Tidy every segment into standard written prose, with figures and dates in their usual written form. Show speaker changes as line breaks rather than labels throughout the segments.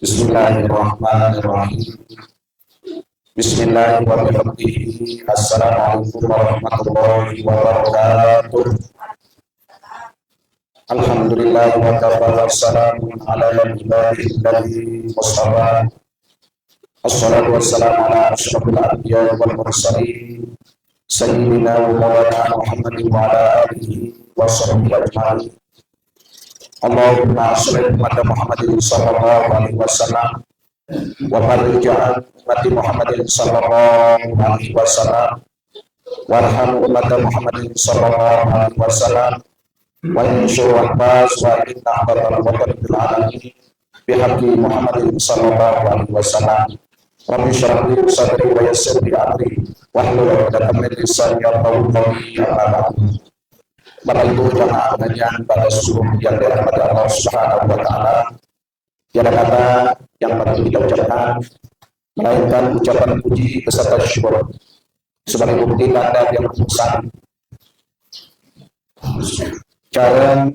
Bismillahirrahmanirrahim. Bismillahirrahmanirrahim. Assalamualaikum warahmatullahi wabarakatuh. Alhamdulillah wa kafa wa salamun ala ibadihi alladhi mustafa. Assalatu wassalamu ala asyrafil anbiya'i wal mursalin sayyidina wa maulana Muhammadin wa ala alihi wa sahbihi ajma'in. Allahumma shalli ala Muhammadin sallallahu alaihi wasallam wa barik ala ummati Muhammadin sallallahu alaihi wasallam warham ummata Muhammadin sallallahu alaihi wasallam wa insyur al-bas wa inna ahbabal watan bil alamin bihaqqi Muhammadin sallallahu alaihi wasallam. Rabbi shrah li sadri wa yassir li amri wahlul 'uqdatam min lisani yafqahu qawli. Bapak Ibu jamaah pengajian pada seluruh yang dirahmati Allah Subhanahu wa taala, tiada kata yang patut kita ucapkan melainkan ucapan puji beserta syukur sebagai bukti tanda yang besar cara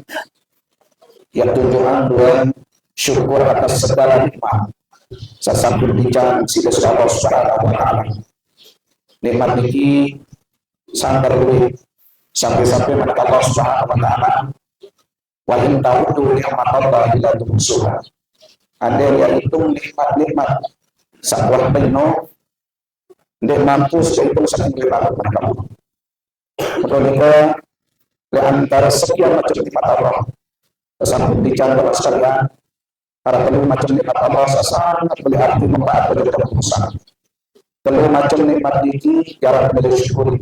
yang tujuan dua syukur atas segala nikmat sesambut bincang si Allah Subhanahu wa taala. Nikmat niki sangat berlimpah sampai mereka Allah Subhanahu wa taala wa in ta'udu ni'matallahi la tuhsuha. Ada yang hitung nikmat-nikmat sebuah penuh dia mampu sehitung saking nikmat mereka. Mereka di antara sekian macam nikmat Allah sampai dicatat sekalian para penuh macam nikmat Allah sangat berarti manfaat bagi kita semua. Penuh macam nikmat ini jarang bersyukur,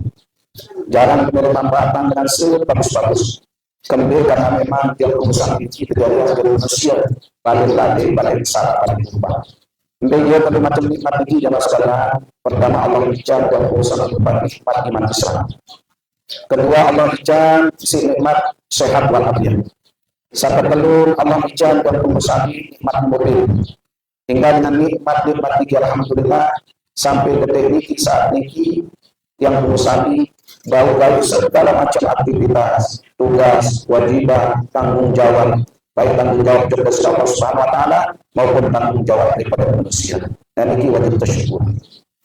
jarang menerima manfaatan dengan sebagus-bagus. Kemudian karena memang tiap urusan ini terjadi dari manusia paling latih, paling salah, paling berubah. Kemudian pada macam nikmat ini jangan sekalian. Pertama Allah bicara dan urusan nikmat iman Islam. Kedua Allah bicara si nikmat sehat walafiat. Sampai telur Allah bicara dan urusan nikmat mobil. Hingga dengan nikmat ini alhamdulillah sampai detik ini saat ini yang urusan bau-bau segala macam aktivitas, tugas, kewajiban, tanggung jawab, baik tanggung jawab dari Allah Subhanahu wa taala maupun tanggung jawab daripada manusia. Dan ini wajib bersyukur.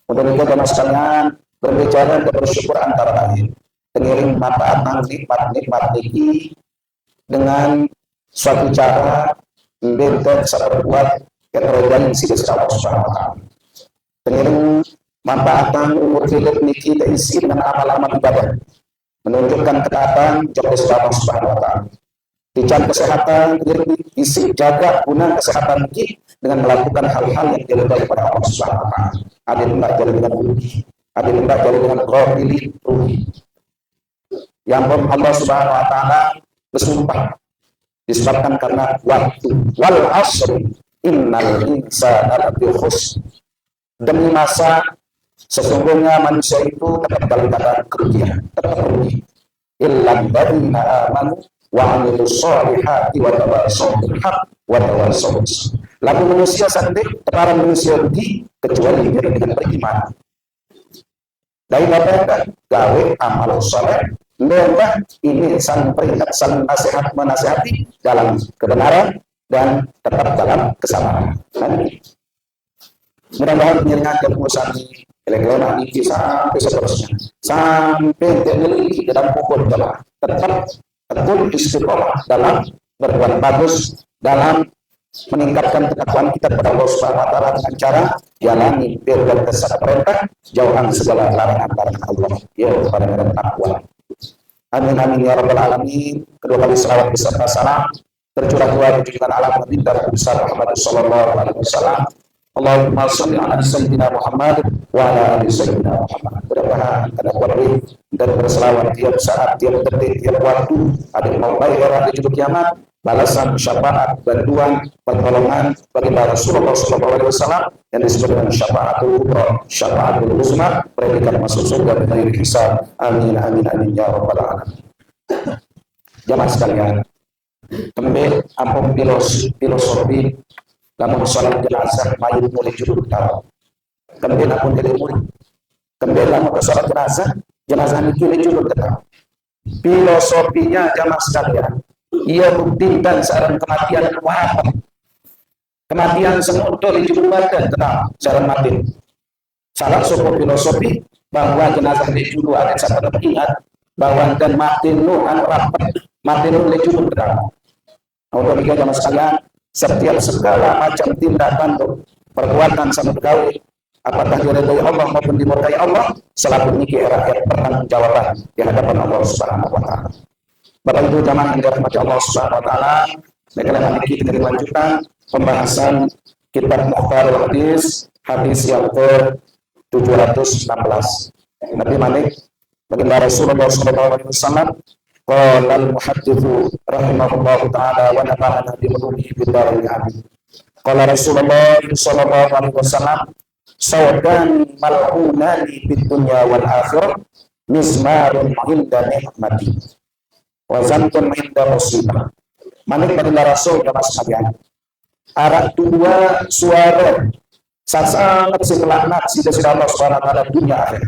Untuk itu teman sekalian berbicara dan bersyukur antara lain. Pengiring manfaat nikmat ini dengan suatu cara membentuk seperbuat keterobohan si Allah Subhanahu wa taala. Pengiring manfaatan umur hidup niki terisi dengan amal-amal ibadah, menunjukkan ketaatan kepada Allah Subhanahu wa taala. Dican kesehatan isi jaga guna kesehatan niki dengan melakukan hal-hal yang diridhai pada Allah Subhanahu wa taala. Ada yang tidak jadi dengan rugi, ada yang tidak jadi dengan rugi. Yang Allah Subhanahu wa taala bersumpah disebabkan karena waktu wal asri innal insana lafi khusr. Demi masa sesungguhnya manusia itu tetap dalam keadaan kerugian, tetap rugi. Illal ladzina amanu wa 'amilus sholihati wa tawassaw bil haqq wa tawassaw bis sabr. Lalu manusia sendiri, para manusia rugi kecuali dengan beriman. Dari apa? Gawe amal soleh, lembah ini sang peringat, sang nasihat menasihati dalam kebenaran dan tetap dalam kesabaran. Mudah-mudahan menyenangkan urusan elektronik ini sampai seterusnya, sampai memiliki dalam pokok jamaah tetap tekun istiqomah dalam berbuat bagus, dalam meningkatkan ketakwaan kita kepada Allah Subhanahu wa taala dengan cara jalani perintah kesat perintah, jauhan segala larangan Allah. Ya pada takwa. Amin amin ya rabbal alamin. Kedua kali selawat beserta salam tercurah keluar junjungan alam Nabi besar Muhammad sallallahu alaihi wasallam. Allahumma sholli ala sayyidina Muhammad wa ala ali sayyidina Muhammad. Mudah-mudahan karena kuat dan berselawat tiap saat, tiap detik, tiap waktu, ada yang mau bayar, ada juga kiamat. balasan, syafaat, bantuan, pertolongan bagi Rasulullah SAW yang disebut dengan syafaatul kubra, syafaatul uzma, predikat masuk surga dari hisab. Amin amin amin ya rabbal alamin. Jamaah sekalian, kembali ampun filosofi lamun salat jenazah mayit mulai judul tahu. Kembali ampun dari mulai. Kembali lamun salat jenazah ini mulai judul tahu. Filosofinya jamaah sekalian, ia buktikan seorang kematian wafat, kematian semudah dijumparkan tenang seorang mati. Salah satu filosofi bahwa jenazah dijulu ada satu ingat bahwa dan mati nu anu rapat, mati nu dijulu tenang. Untuk demikian jamaah sekalian, setiap segala macam tindakan perbuatan sama gawe apakah diridhoi Allah maupun dimurkai Allah selalu memiliki rakyat pertanggungjawaban di hadapan Allah Subhanahu wa taala. Bapak Ibu jamaah yang dirahmati Allah Subhanahu wa taala, bagaimana kita lanjutkan pembahasan kitab Mukhtarul Hadis, hadis yang ke-716. Nabi Malik baginda Rasulullah sallallahu alaihi wasallam qala al-muhadditsu rahimahullahu taala wa nafa'ana bi ulumi fid daril amin. Qala Rasulullah sallallahu alaihi wasallam saudan mal'unani fid dunya wal akhirah mismarun inda nikmati wa zantun inda musibah. Malik baginda Rasul jamaah sekalian, ada dua suara sangat selaknat sida Allah Subhanahu wa taala dunia akhir.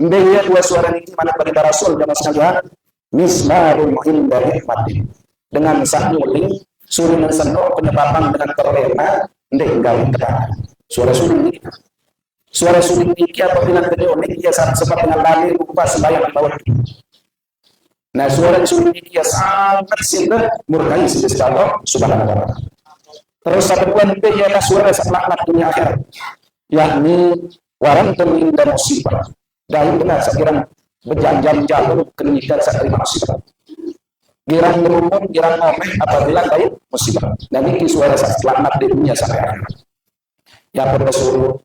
Dia dua suara ini Malik baginda Rasul jamaah sekalian, mismarun inda nikmati, dengan samuling suringan seno penyebabkan dengan terlena ndek gawe terang. Suara suling ini apabila terjadi dia sempat dengan lari lupa sembahyang di bawah. Nah suara suling ini dia sangat sindah murkai sisi Allah Subhanahu wa taala. Terus satu bulan dia suara laknat dunia akhirat, yakni warantum inda musibah. Dan benar sekiranya berjam-jam jalur kenyikan saat terima musibah. Girang merumun, girang ngomeh apabila dari musibah. Dan ini suara laknat di dunia sampai akhirat. Ya bersuruh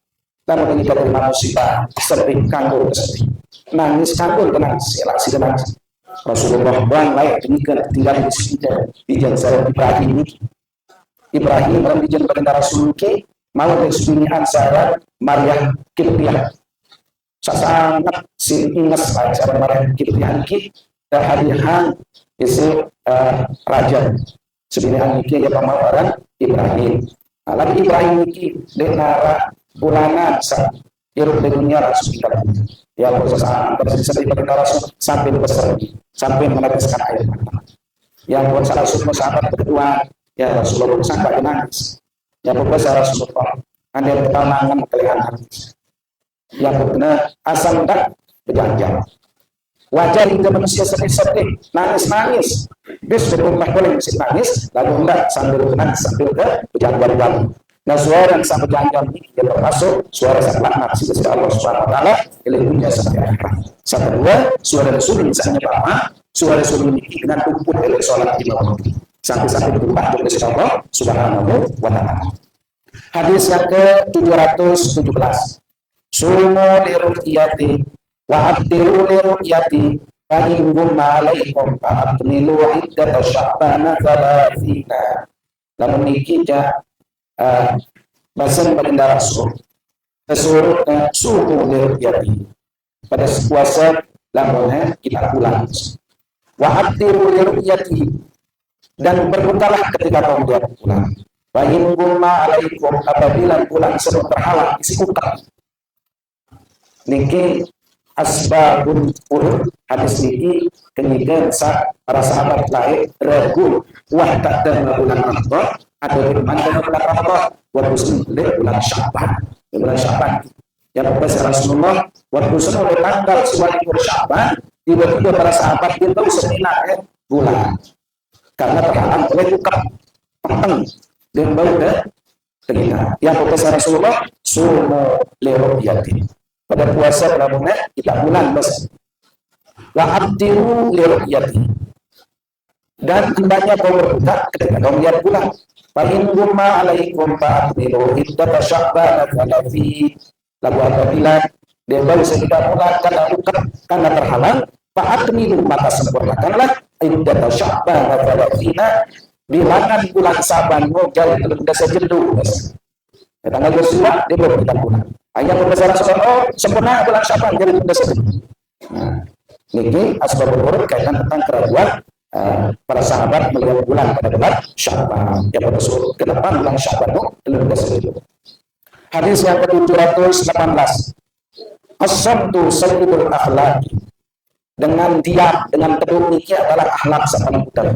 namun kita terima musibah sedih kanggo sedih, nangis kanggo nangis, elasi nangis. Rasulullah bang layak demikian tinggal di sini di jalan Ibrahim dalam dijen baginda Rasul ke mau kesunian Sarah Maryam Kiptiah sangat ingat cara Maryam Kiptiah ki hadiah isi raja sebenarnya ki ya pemawaran Ibrahim. Lagi Ibrahim ini denara bulanan hirup di dunia Rasulullah. Ya proses bersisa di baginda Rasul sampai besar sampai meneteskan air mata. Yang pun salah satu sahabat kedua ya Rasulullah sampai nangis. Ya profesor Rasulullah anda pertambangan kelihatan. Yang benar asal tak berjanjang. Wajar kita manusia sedih-sedih, nangis-nangis. Bis berumah boleh mesti nangis, lalu enggak sambil menangis sambil ke berjanggal-janggal. Nah suara yang sampai janggal ini dia termasuk suara yang laknat sisi Allah Subhanahu wa taala ilmunya sampai akhirat. Satu dua suara Rasul misalnya bahwa suara Rasul ini dengan tumpul oleh sholat di bawah sampai berubah dari Allah Subhanahu wa taala. Hadis yang ke-717. Sumu liru'yati wa abdiru liru'yati fa in gumma alaikum fa abnilu iddata sya'bana thalathina. Lamun iki bahasan baginda Rasul kesuruhnya suhu liru'yati pada puasa lamunnya kita pulang wa abdiru liru'yati dan berbukalah ketika kamu dia pulang. Wa in gumma alaikum apabila pulang sebelum terhalang isi ukap. Niki asbabun urut hadis niki kemudian para sahabat lain ragu wah tak ada bulan Ramadan atau di mana bulan Ramadan waktu sendiri bulan Syaban yang Profesor Rasulullah waktu sendiri tanggal 21 Syaban tiba-tiba para sahabat itu sebenarnya bulan karena terhalang oleh ukap peteng dan bau telinga yang Profesor Rasulullah sumu liru'yati pada puasa lamunnya kita bulan bos wa abdiru liru'yati dan hendaknya kau berbuka ketika kau melihat bulan fa in gumma alaikum fa abdiru iddata sya'ban fi lagu apabila dia baru sekitar bulan karena terhalang fa abdiru maka sempurnakanlah iddata Sya'ban wa thalathina, bilangan bulan Saban mogal belum dasa jedu. Tanggal 22 dia belum kita bulan. Ayat pembesaran sempurna bulan Sya'ban jadi dasa jedu. Nah, ini asbabul wurud kaitan tentang keraguan para sahabat melihat bulan pada bulan Sya'ban. Yang pada surut ke-8 bulan Sya'ban itu belum dasa jedu. Hadis yang ke-718. As-samtu sayyidul akhlaq. Dengan diam, dengan teduh ini adalah akhlak yang utama.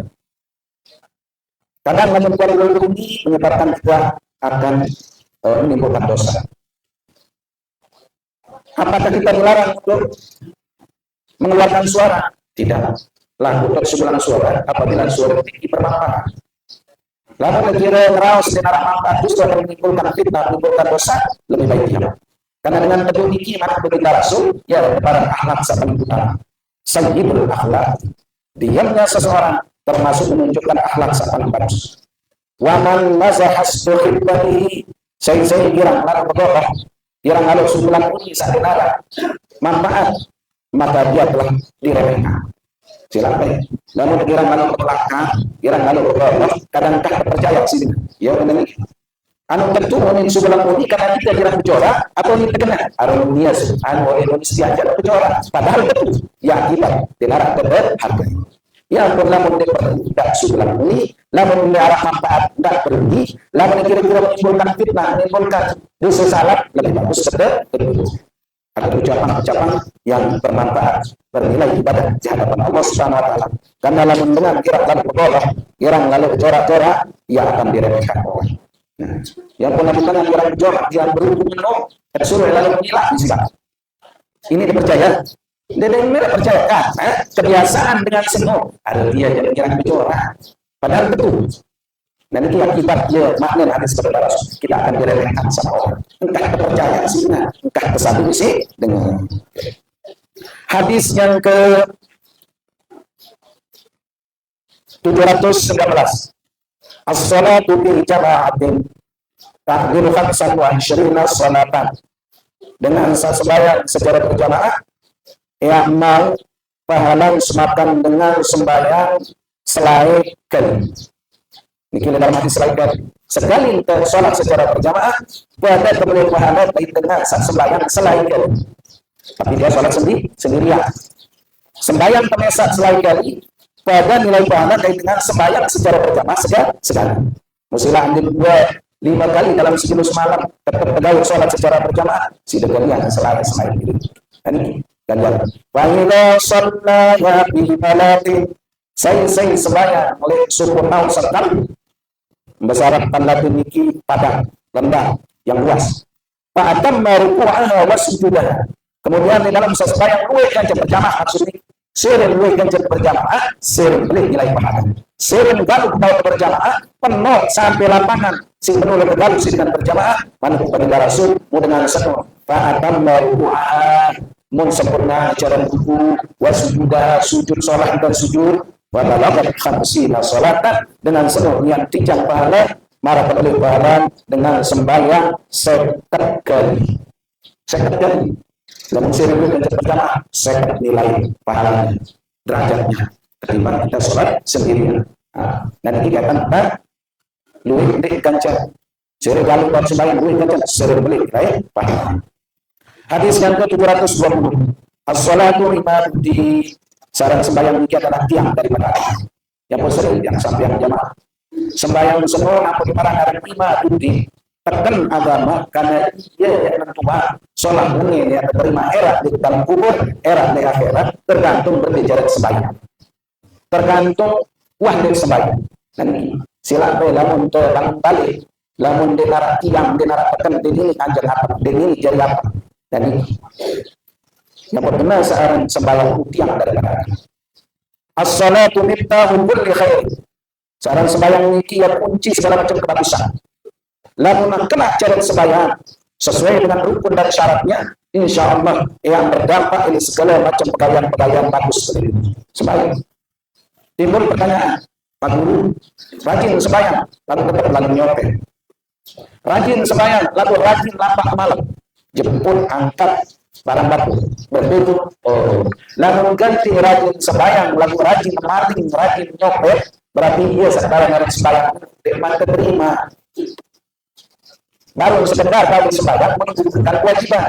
Kadang melakukan ini menyebabkan kita akan menimbulkan dosa. Apakah kita dilarang untuk mengeluarkan suara? Tidak. Lalu untuk sebulan suara apabila suara tinggi bermanfaat. Lalu kira ngeraus di arah manfaat justru akan menimbulkan fitnah, menimbulkan dosa, lebih baik diam. Karena dengan teduh ini maka berita Rasul ya barang akhlak yang utama. Sayyidul akhlak. Diamnya seseorang termasuk menunjukkan akhlak yang bagus. Wa man mazahas tuhibbihi, saya girang lalu berdoa, girang lalu sebulan ini saat dilarang manfaat, maka dia telah diremehkan. Silakan. Namun girang lalu berlakang, girang lalu berdoa, kadang-kadang percaya sini. Ya benar. Anu tentu ini sebulan ini karena kita girang berjora atau ini terkena arunia anu Indonesia aja berjora padahal betul ya kita dilarang berharga ya namun tidak sebulan ini namun arah manfaat tidak berhenti namun kira-kira menimbulkan fitnah menimbulkan dosa salah lebih bagus ada ucapan-ucapan yang bermanfaat bernilai ibadah di hadapan Allah Subhanahu wa taala karena namun dengan girang lalu berdoa girang lalu berjora-jora ia akan diremehkan Allah. Nah, yang pernah bukan yang orang jorok yang berhubungan suruh lalu menyilah sikap. Ini dipercaya. Dan ini percaya kan? Kebiasaan dengan seno ada dia jadi kira bicara. Padahal betul. Dan itu akibatnya makna hadis kepada Rasul. Kita akan diremehkan sama orang. Entah kepercayaan sih, entah kesatu sih dengan hadis yang ke 719. As-salatu fi jama'atin tahdiru khamsan wa ishrina salatan. Dengan sembahyang secara berjamaah yang mau pahala semakan dengan sembahyang selai kali. Ini dalam hadis selai kali. Sekali kita sholat secara berjamaah, pada kemudian pahala dengan sembahyang selai kali. Tapi dia sholat sendirian. Sembahyang pemesak selai kali pada nilai pahala dengan sembahyang secara berjamaah sekali. Musilah ambil 5 kali dalam 10 semalam tetap tegak sholat secara berjamaah sidak kalian selain ini. Ini ganjar. Wa idza shalla bi balatin saya sembahyang oleh suku naun serta besaran tanda niki padang rendah yang luas. Fa atamma ruku'aha wa sujudaha. Kemudian di dalam sembahyang luwih kan berjamaah maksudnya sering luwih ganjar berjamaah, sering beli nilai pahala. Sering galuh mau berjamaah, penuh sampai lapangan. Si penuh lebih galuh si dengan berjamaah, mana kepada Rasul, mau dengan senuh. Fa'atam maru'ah, mun sempurna ajaran buku, wasujudah, sujud sholat dan sujud, wadalabat khamsina sholatan, dengan senuh yang tijang pahala, marah peduli pahala, dengan sembahyang sekat kali. Namun sering dengan pertama saya nilai pahalanya, derajatnya ketimbang kita sholat sendirian. Dan ini kata luwih di ganjar. Sering kalau buat sembahyang luwih ganjar, sering beli nilai pahala. Hadis yang ke-720. As-sholatu di saran sembahyang ini adalah tiang daripada yang sering yang sampai yang jamaah. Sembahyang semua apa para hari 5 di tekan agama karena dia yang menentukan sholat ini yang terima era di dalam kubur, era di akhirat tergantung berbicara sembahyang, tergantung dari sembahyang. Dan sila lamun untuk bangun balik, lamun denara tiang, denara tekan di ini kanjeng apa, di ini jari apa. Dan ini yang benar seorang sembahyang tiang daripada as-salatu miftahul kulli khair. Seorang sembahyang ini dia kunci segala macam kebagusan. Lalu kena cara sembahyang sesuai dengan rukun dan syaratnya, insya Allah yang berdampak ini segala macam pegawaian bagus sembahyang. Timbul pertanyaan, Pak Guru, rajin sembahyang, lalu tetap lalu nyopet. Rajin sembahyang, lalu rajin lapak malam, jemput angkat barang batu. Berarti itu, oh, lalu ganti rajin sembahyang, lalu rajin maling, rajin nyopet, berarti dia sekarang harus sembahyang, nikmat terima. Baru sekedar kali sembahyang menunjukkan kewajiban.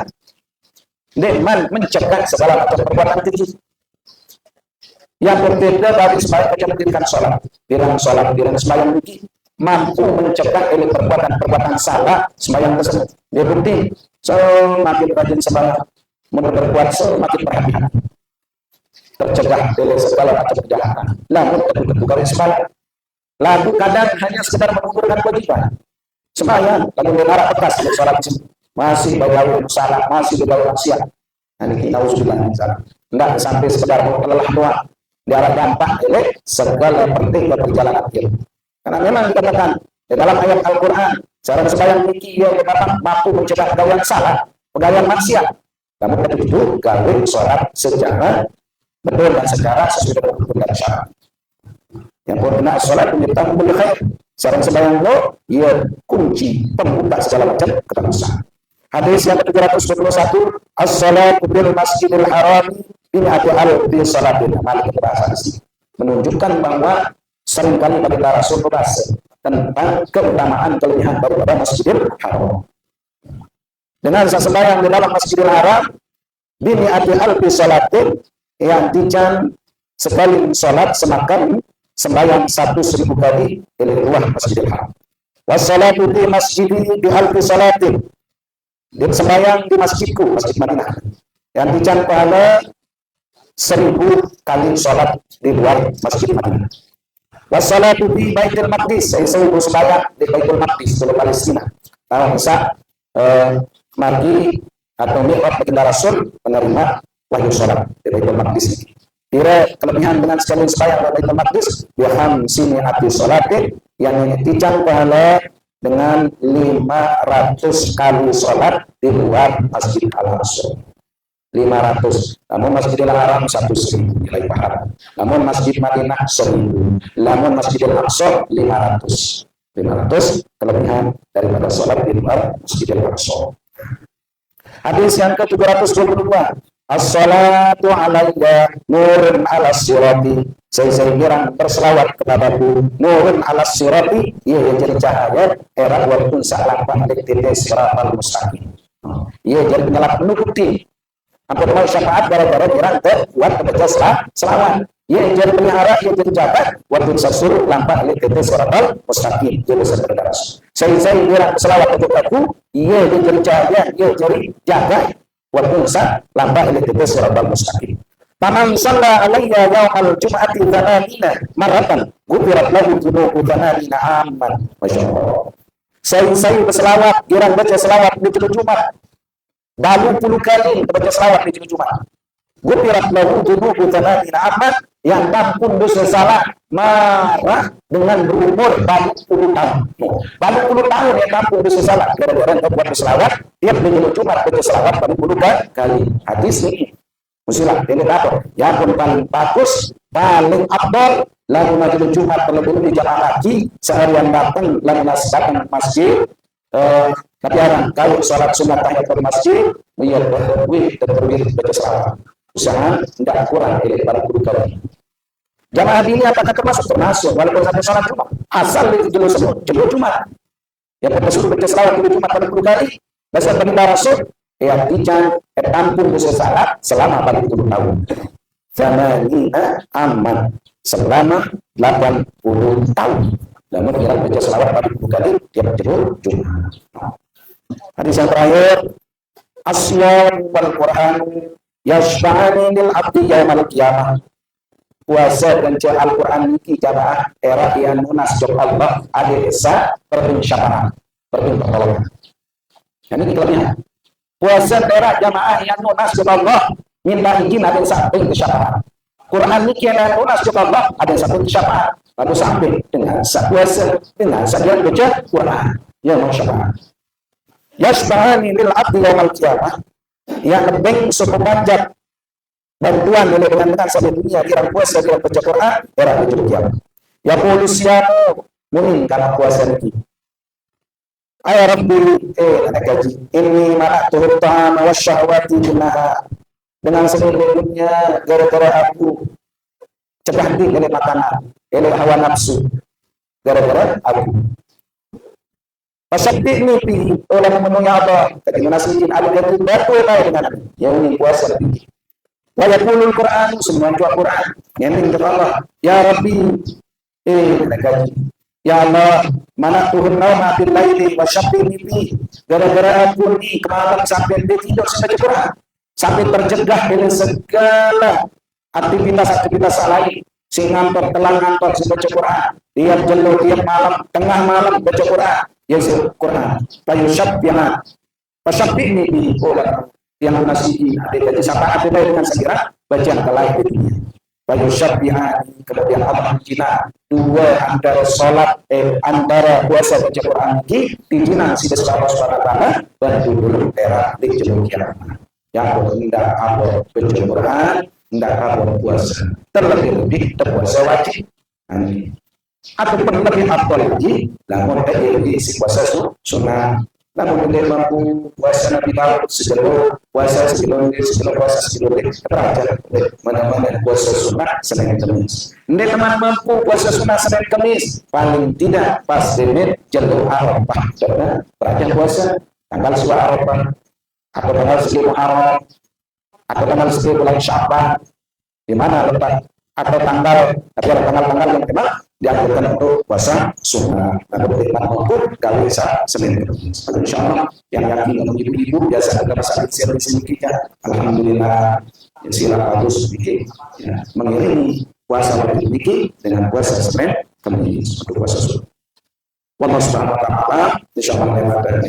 Nikmat mencegah segala macam perbuatan keji. Yang berbeda dari sembahyang macam mendirikan sholat, dirang sembahyang lagi mampu mencegah oleh perbuatan salah sembahyang tersebut. Dia bukti, so makin rajin sembahyang, berbuat semakin perhatian, tercegah dari segala macam kejahatan. Namun terbuka sembahyang, lalu kadang hanya sekedar mengukurkan kewajiban sembahyang, lalu mengarah bekas dari sholat masih bergaul salah, masih bergaul maksiat. Nah, ini kita usulah tidak sampai sekedar lelah doang. Dia ada dampak oleh segala penting dari perjalanan hidup. Karena memang dikatakan di dalam ayat Al-Quran, cara sembahyang ini ia mampu mencegah pegawaian salah, pegawaian maksiat. Namun itu gawe sholat secara betul dan secara sesuai dengan hukum dan syarat. Yang benar sholat menyertakan bil khair. Cara sembahyang lo, ia kunci pembuka segala macam kebagusan. Hadis yang ke-321, as-salatu bil masjidil haram bin'atu alfi salatin. Mari kita bahas di sini. Menunjukkan bahwa seringkali bagi Rasul membahas tentang keutamaan kelebihan daripada Masjidil Haram. Dengan sembahyang di dalam Masjidil Haram bin'atu alfi salatin, yang dijan sekali salat semakan sembahyang 1.000 kali di luar Masjidil Haram. Wassalatu di masjidi bi alfi salatin, dia sembahyang di masjidku, Masjid Madinah, yang dijan pahala 1.000 kali sholat di luar Masjid Madinah. Wassalatu di Baitul Maqdis, saya sembahyang di Baitul Maqdis, di Palestina. Kalau bisa mari atau mi'raj baginda Rasul menerima wahyu sholat di Baitul Maqdis. Kira kelebihan dengan sekali sembahyang di Baitul Maqdis, bihan sini hati sholat yang dijan pahala dengan 500 kali sholat di luar Masjid Al-Aqsa. 500. Namun Masjidil Haram 1.000 nilai pahala. Namun Masjid Madinah 1.000. Namun Masjidil Aqsa 500. 500 kelebihan daripada sholat di luar Masjidil Aqsa. Hadis yang ke-722. As-salatu alayya nurun ala sirati. Saya kirang berselawat kepadaku nurun ala sirati, ia jadi cahaya era walaupun salah pandek tidak siratal mustaqim. Ia jadi penyelap penuh bukti. Hampir mau syafaat gara-gara kirang terbuat kebaca selawat. Ia jadi pelihara, ia jadi jabat waktu sasuruh lampak tidak siratal mustaqim. Jadi seperti saya kirang berselawat kepadaku, ia jadi cahaya, ia jadi jabat waktu lampak tidak siratal mustaqim. Faman shalla alayya yawmal jum'ati tsanina maratan ghufirat lahu dhunubu tsanina amman. Masyaallah. Saya berselawat, kirang baca selawat di Jumat. Baru 10 kali baca selawat di Jumat. Ghufirat lahu dhunubu tsanina amman, yang ampun dosa salah marah dengan berumur baru 10 tahun. Baru 10 tahun yang ampun dosa salah. Gara-gara buat selawat, tiap di Jumat baca selawat baru 10 kali. Hadis ini musilah indikator yang pun paling bagus, paling abdal, lalu majelis Jumat terlebih di jamaah lagi seharian datang lalu datang masjid. Tapi orang kalau sholat sunat tahiyatul masjid, melihat berwih dan berwih baca selawat, usaha tidak kurang dari 40 kali. Jamaah ini apakah termasuk walaupun sampai sholat Jumat asal itu dulu semua jemaah Jumat yang bersuruh baca selawat di Jumat 40 kali bahasa baginda Rasul yang dijan ampun dosa salah selama 40 tahun. Zamanina aman selama 80 tahun. Namun kita baca selawat 40 kali tiap Jumat. Hadis yang terakhir, asyam wal Quran yashfa'ani lil abdi yaumal qiyamah. Puasa dan Al-Quran ini jamaah era yang munas jok Allah ada esa perbincangan pertolongan. Ini kelebihan. Puasa daerah jamaah yang munas jok Allah minta izin ada samping ke syafaat. Quran ini yang munas jok Allah ada samping ke syafaat. Lalu samping dengan puasa dengan sajian baca Quran yang mau syafaat. Yashbahani lil abdi yaumal qiyamah, yang lebih sepanjang bantuan oleh dengan sampai dunia kira puasa kira baca Quran era itu kiamat. Ya polusiano mungkin karena puasa ini. Ay Rabbi, nagaji. Ini mana tuhtan wa syahwati minha. Dengan sebelumnya gara-gara aku cegah di dari makanan, dari hawa nafsu. Gara-gara aku. Pasakti ini pi oleh memenuhi Allah. Tadi menasihin ada yang batu kaya dengan yang ingin puasa lebih. Wa yaqulul Qur'an, semua itu Al-Qur'an. Yang ingin Allah, ya Rabbi, nagaji. Ya Allah, mana Tuhan nauma bil laili wa syaqi mimpi. Gara-gara aku ni kemalam sampai dia tidur sampai Quran, sampai terjegah dari segala aktivitas-aktivitas lain. Sing ngantor, telah ngantor baca Quran. Tiap jenuh, tiap malam, tengah malam baca Quran. Ya Quran. Layu syabbiha. Pasyabbi ini di orang yang nasihi. Jadi syafaat itu dengan segera bacaan kelaih di dunia. Layu syabbiha. Kemudian Allah menjina dua antara sholat antara puasa baca Quran ini dijinan si Allah SWT dan dulu era di jenuh kiamat. Yang hendak apa baca Quran, hendak apa puasa. Terlebih-lebih terpuasa wajib. Ataupun lebih afdal lagi, namun terjadi si puasa sunnah. Namun dia mampu puasa Nabi Daud sebelum puasa sebelum puasa sebelum terakhir mana-mana puasa sunnah Senin Kamis. Dia teman mampu puasa sunnah Senin Kamis paling tidak pas demit jalur Arafah karena terakhir puasa tanggal 10 Arafah atau tanggal 10 Muharram atau tanggal 10 bulan Sya'ban di mana letak atau tanggal-tanggal yang kena dianjurkan untuk puasa sunnah. Namun kita mampu kalau bisa Senin Kamis. Insyaallah yang yakin untuk ibu-ibu biasa ada masalah sedikit. Alhamdulillah ya sila bagus sedikit ya, mengiringi puasa wajib sedikit dengan puasa Senin Kamis untuk puasa sunnah. Wallahu subhanahu wa ta'ala insyaallah lewat dari